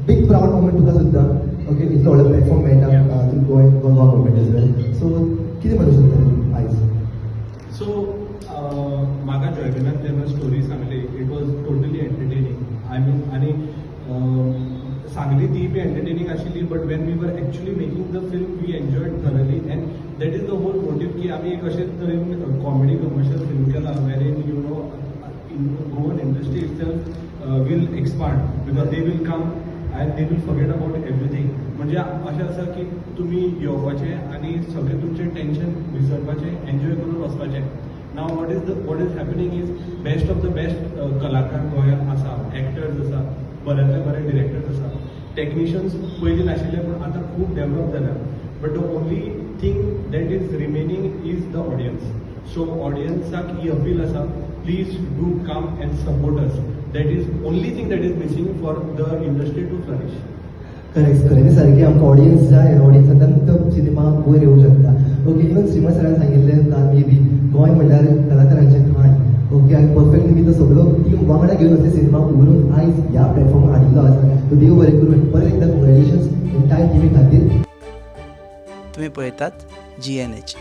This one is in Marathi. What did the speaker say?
बिग प्राउड मोमेंट तुका सुद्दां ओके इतलो व्हडलो प्लॅटफॉर्म मेळटा through Goa government as well so कितें म्हणूं शकता तूं आयज सो म्हाका जॉयबिनान जेन्ना स्टोरी सांगली it was totally entertaining I mean आनी सांगली ती बी एंटरटेनिंग आशिल्ली but when we were actually making the film we enjoyed thoroughly and that is the whole motive की आमी एक अशें तरेन कॉमेडी कमर्शियल फिल्म केला वेरेन you know Goan industry itself will expand because they will come and they will forget about everything म्हणजे अशें आसा की तुमी येवपाचें आनी सगळें तुमचें टेन्शन विसरपाचें एन्जॉय करून वचपाचें now what is happening is best of the best कलाकार गोंयांत आसा एक्टर्स आसा बऱ्यांतले बरे डिरेक्टर्स आसा टेक्निशियन्स पयलीं नाशिल्ले पूण आतां खूब डेवलप जाला but the only thing that is remaining is the audience so ऑडियन्साक ही अपील आसा please do come and support us that is only thing that is missing for the industry to flourish correct खरें सारकें आमकां ऑडियन्स जाय ऑडियन्सांतल्यान तो सिनेमा वयर येवं शकता ओके इवन श्रीमंत सरान सांगिल्लें का मे बी गोंय म्हणल्यार कलाकारांचें खाण ओके आनी परफेक्ट तुमी तो सगळो टीम वांगडा घेवन असले सिनेमा उरून आयज ह्या प्लॅटफॉर्मार हाडिल्लो आसा तो देव बरें करून परत एकदा कॉंग्रॅच्युलेशन्स एंटायर टिमी खातीर. तुम्ही पळयतात GNH.